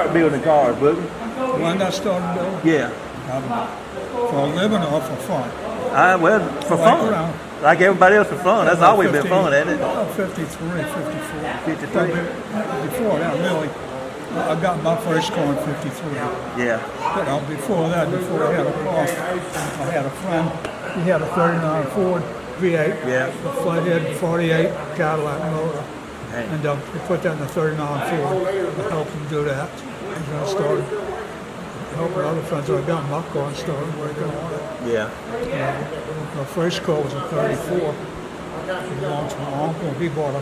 start building cars, Boogie? When I started building? Yeah. For a living or for fun? Well, for fun. Around. Like everybody else for fun. That's always been fun, hasn't it? 53, 54. 53? Before that, really, I got my first car in 53. Yeah. But before that, before I had a car, I had a friend. He had a 39 Ford V8, Yeah. a flathead 48 Cadillac motor. Hey. And we put that in the 39 Ford to help him do that. And then I started helping other friends. I got my car and started working on it. Yeah. My first car was a 34. It belonged to my uncle. He bought a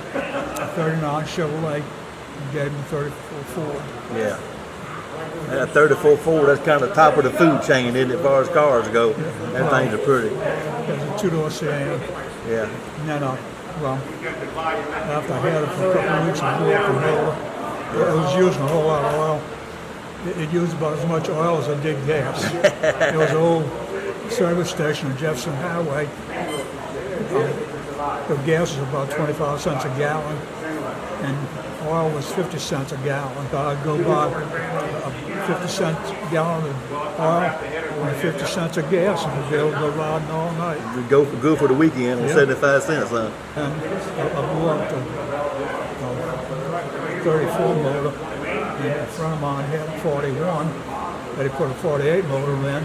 39 Chevrolet and gave me a 34 Ford. Yeah. That 34 Ford, that's kind of top of the food chain, isn't it, as far as cars go? Them things are pretty. It was a two-door sedan. Yeah. And then, well, after I had it for a couple of weeks, I blew up the motor. It was using a whole lot of oil. It used about as much oil as it did gas. It was an old service station on Jefferson Highway. The gas was about 25 cents a gallon, and oil was 50 cents a gallon. I'd go buy a 50 cent gallon of oil and 50 cents of gas, and we'd be able to go riding all night. We go for good for the weekend on 75 cents, huh? And I blew up the 34 motor, and a friend of mine had a 41, but he put a 48 motor in,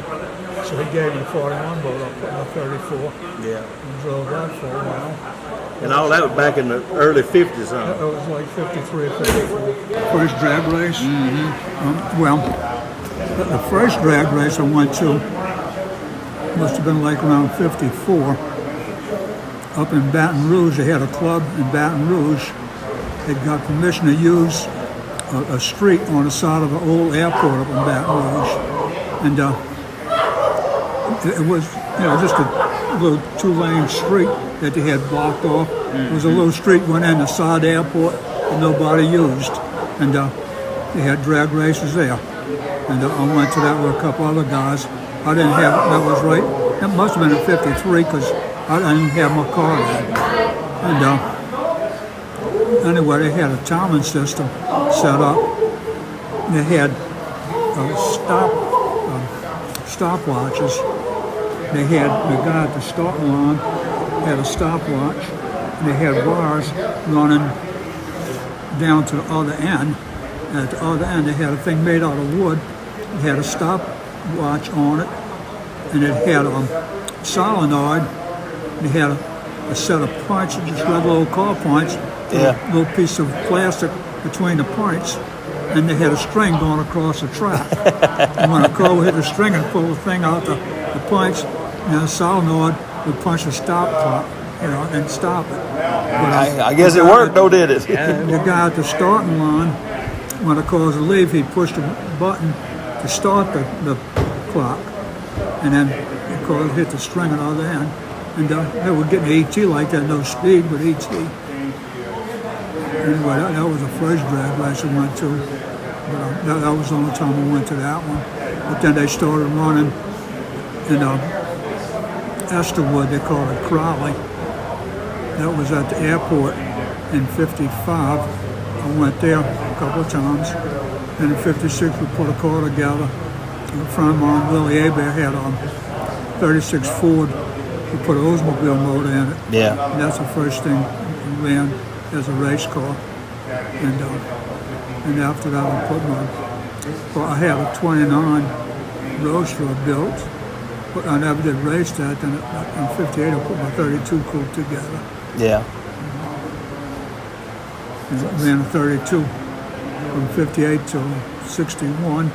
so he gave me a 41 motor, I put in a 34, Yeah. and drove that for a while. And all that was back in the early 50s, huh? It was like 53 or 54. First drag race? Well, the first drag race I went to must have been like around 54. Up in Baton Rouge, they had a club in Baton Rouge. They got permission to use a street on the side of an old airport up in Baton Rouge. And it was, just a little two-lane street that they had blocked off. It was a little street went in the side airport that nobody used. And they had drag races there. And I went to that with a couple other guys. I didn't have, that was right, it must have been in 53 because I didn't have my car then. And anyway, they had a timing system set up. They had stopwatches. They had the guy at the starting line had a stopwatch. And they had wires running down to the other end. And at the other end, they had a thing made out of wood. It had a stopwatch on it, and it had a solenoid. They had a set of points, just regular old car points, Yeah. a little piece of plastic between the points, and they had a string going across the track. And when a car would hit the string and pull the thing out the points, the solenoid would punch a stop clock, and stop it. But I guess it worked, though, did it? the guy at the starting line, when the cars would leave, he'd push the button to start the clock, and then the car would hit the string on the other end. And they were getting ET like that, no speed, but ET. Anyway, that was the first drag race I went to. But that was the only time I went to that one. But then they started running in Esterwood, they called it Crowley. That was at the airport in 55. I went there a couple of times. And in 56, we put a car together. A friend of mine, Willie Aber, had a 36 Ford. We put an Oldsmobile motor in it. Yeah. And that's the first thing we ran as a race car. And after that, I had a 29 Roadster built. But I never did race that. Then in 58, I put my 32 coupe together. Yeah. And ran a 32 from 58 to 61.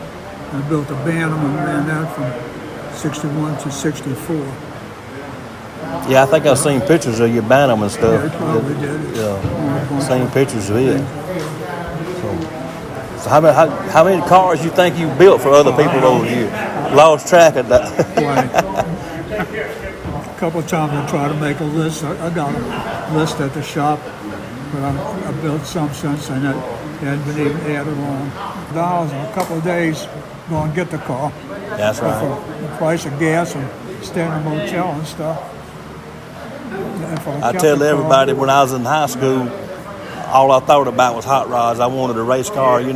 I built a Bantam and ran that from 61 to 64. Yeah, I think I've seen pictures of your Bantam and stuff. Yeah, I probably did. Yeah, seen pictures of it. So how many cars you think you built for other people over the years? Lost track of that. A couple of times I tried to make a list. I got a list at the shop, but I built some since then that hadn't been even added on. $1 in a couple of days go and get the car. That's right. For the price of gas and staying in a motel and stuff. I tell everybody when I was in high school, all I thought about was hot rods. I wanted a race car, and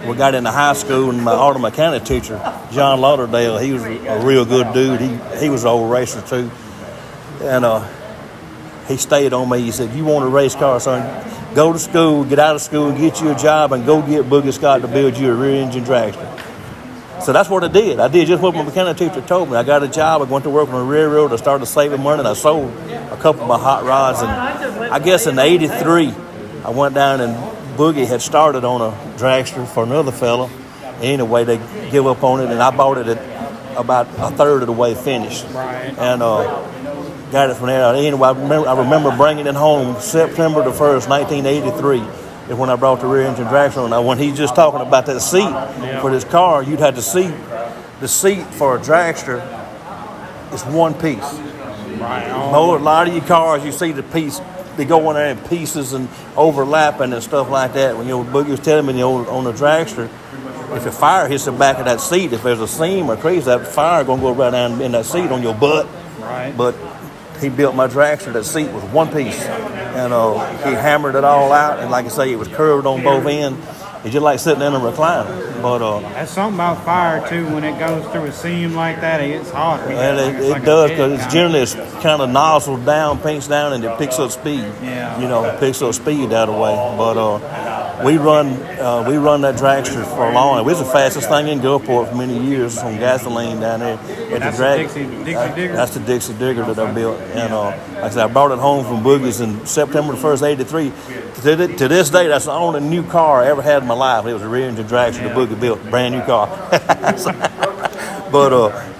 we got into high school, and my auto mechanic teacher, John Lauderdale, he was a real good dude. He was an old racer too, and he stayed on me. He said, "You want to race cars, son? Go to school, get out of school, get you a job, and go get Boogie Scott to build you a rear engine dragster." So that's what I did. I did just what my mechanic teacher told me. I got a job. I went to work on the railroad. I started saving money, and I sold a couple of my hot rods. And I guess in '83, I went down, and Boogie had started on a dragster for another fella. Anyway, they give up on it, and I bought it at about a third of the way finished. And got it from there. Anyway, I remember bringing it home September the 1st, 1983. Is when I brought the rear engine dragster. Now, when he's just talking about that seat for this car, you'd have to see the seat for a dragster is one piece. Right. A lot of your cars, you see the piece, they go in there in pieces and overlapping and stuff like that. When Boogie was telling me on the dragster, if a fire hits the back of that seat, if there's a seam or crease, that fire going to go right down in that seat on your butt. Right. But he built my dragster. That seat was one piece, and he hammered it all out. And like I say, it was curved on both ends. It's just like sitting in a recliner. But that's something about fire too. When it goes through a seam like that, it gets hot. And it does, because it's generally kind of nozzled down, pinks down, and it picks up speed. Yeah. It picks up speed that way. But we run that dragster for a long time. It was the fastest thing in Gulfport for many years on gasoline down there. That's the Dixie Digger? That's the Dixie Digger that I built. And like I said, I brought it home from Boogie's in September 1st, '83. To this day, that's the only new car I ever had in my life. It was a rear engine dragster that Boogie built, brand new car. But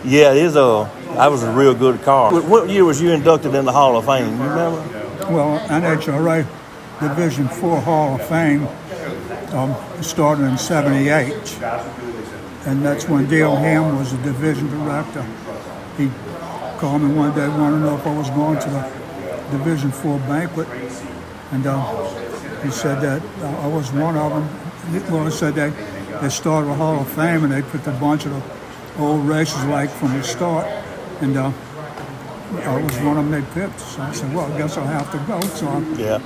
yeah, that was a real good car. What year was you inducted in the Hall of Fame? You remember? Well, NHRA Division 4 Hall of Fame started in '78, and that's when Dale Ham was the division director. He called me one day, wanted to know if I was going to the Division 4 banquet, and he said that I was one of them. Well, he said they started a Hall of Fame, and they put a bunch of the old races like from the start, and I was one of them they picked. So I said, well, I guess I'll have to go. So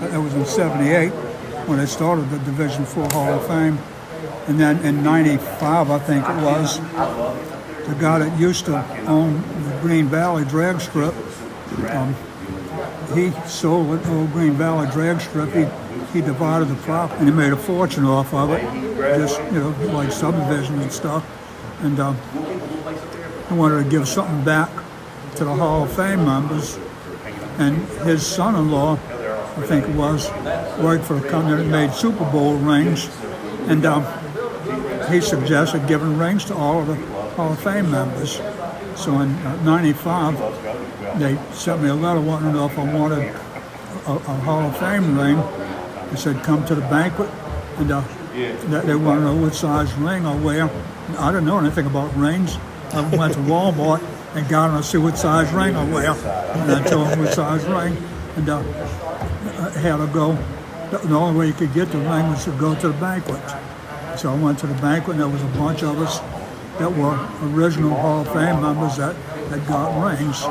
it was in '78 when they started the Division 4 Hall of Fame. And then in '95, I think it was, the guy that used to own the Green Valley drag strip, he sold the old Green Valley drag strip. He divided the profit, and he made a fortune off of it, just, like subdivision and stuff. And he wanted to give something back to the Hall of Fame members. And his son-in-law, I think it was, worked for a company that made Super Bowl rings. And he suggested giving rings to all of the Hall of Fame members. So in '95, they sent me a letter wanting to know if I wanted a Hall of Fame ring. They said, come to the banquet, and they want to know what size ring I wear. I didn't know anything about rings. I went to Walmart and got them to see what size ring I wear. And I told them what size ring, and I had to go. The only way you could get the ring was to go to the banquet. So I went to the banquet, and there was a bunch of us that were original Hall of Fame members that got rings.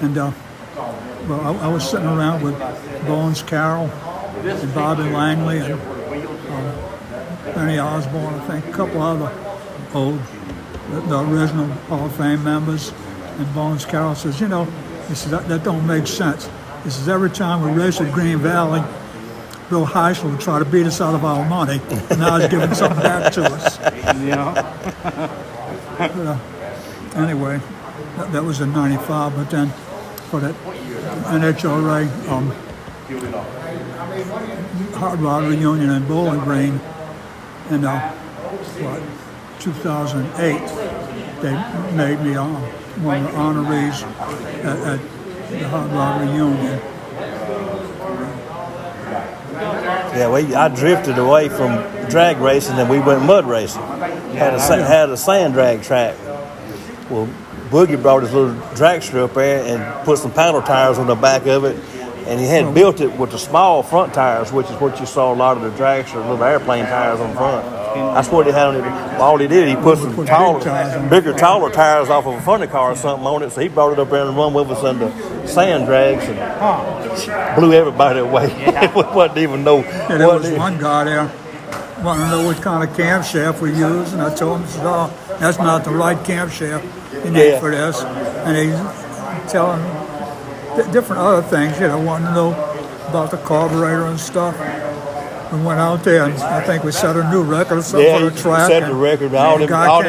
And I was sitting around with Bones Carroll and Bobby Langley and Benny Osborne, I think, a couple other the original Hall of Fame members. And Bones Carroll says, he says, that don't make sense. He says, every time we race at Green Valley, Bill Heisler would try to beat us out of our money, and now he's giving something back to us. But, anyway, that was in '95, but then for that NHRA Hot Rod Reunion in Bowling Green in 2008, they made me one of the honorees at the Hot Rod Reunion. Yeah, I drifted away from drag racing and we went mud racing. Had a sand drag track. Well, Boogie brought his little dragster up there and put some paddle tires on the back of it, and he had built it with the small front tires, which is what you saw a lot of the dragster, little airplane tires on the front. That's what he had on it. All he did, he put some bigger, taller tires off of a funny car or something on it, so he brought it up there and run with us under sand drags and blew everybody away. We wouldn't even know. Yeah, there was one guy there wanted to know what kind of camshaft we use, and I told him, "Oh, that's not the right camshaft you need for this." And he's telling different other things, wanting to know about the carburetor and stuff. We went out there, and I think we set a new record or something for the track. Set the record. All them guys. All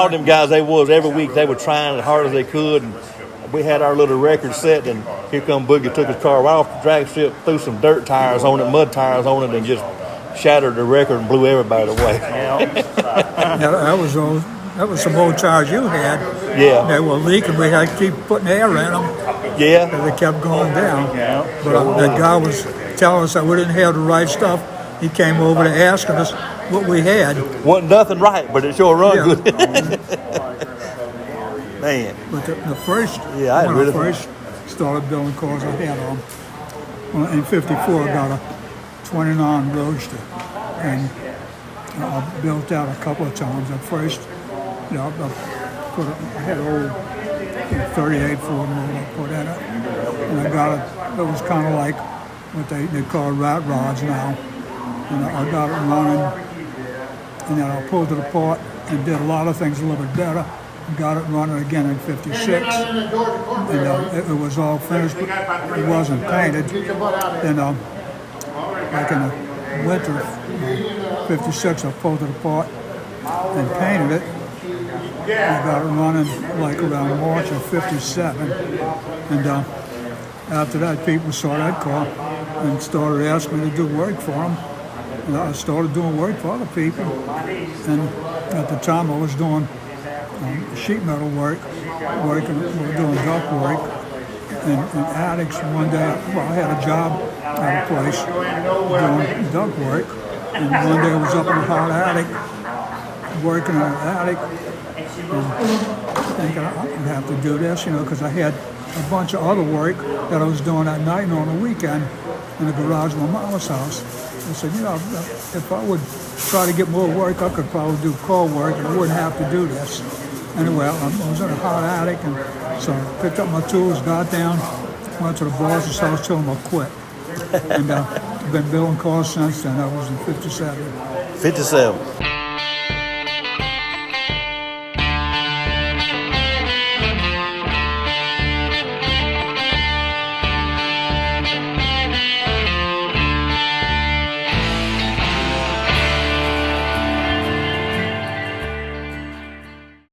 them guys, they was every week they were trying as hard as they could, and we had our little record set. And here come Boogie, took his car right off the drag strip, threw some dirt tires on it, mud tires on it, and just shattered the record and blew everybody away. That was some old tires you had. Yeah. They were leaking. We had to keep putting air in them. Yeah. And they kept going down. But that guy was telling us that we didn't have the right stuff. He came over to asking us what we had. Wasn't nothing right, but it sure run good. Man. But the first, when I first started building cars, I had in '54 I got a 29 Roadster, and I built that a couple of times. At first, I had an old 38 Ford motor I put in it, and I got it. It was kind of like what they call rat rods now, and I got it running, and then I pulled it apart and did a lot of things a little bit better. Got it running again in '56, and it was all finished, but it wasn't painted. And like in the winter of '56, I pulled it apart and painted it. I got it running like around March of '57, and after that, people saw that car and started asking me to do work for them. And I started doing work for other people, and at the time I was doing sheet metal work, doing duct work, and attics. One day, I had a job at a place doing duct work, and one day I was up in a hot attic, working in an attic, and thinking I'm gonna have to do this, because I had a bunch of other work that I was doing at night and on the weekend in the garage of my mama's house. I said, if I would try to get more work, I could probably do car work, and I wouldn't have to do this. Anyway, I was in a hot attic, and so I picked up my tools, got down, went to the boss's house, told him I quit. And I've been building cars since then. I was in '57. '57.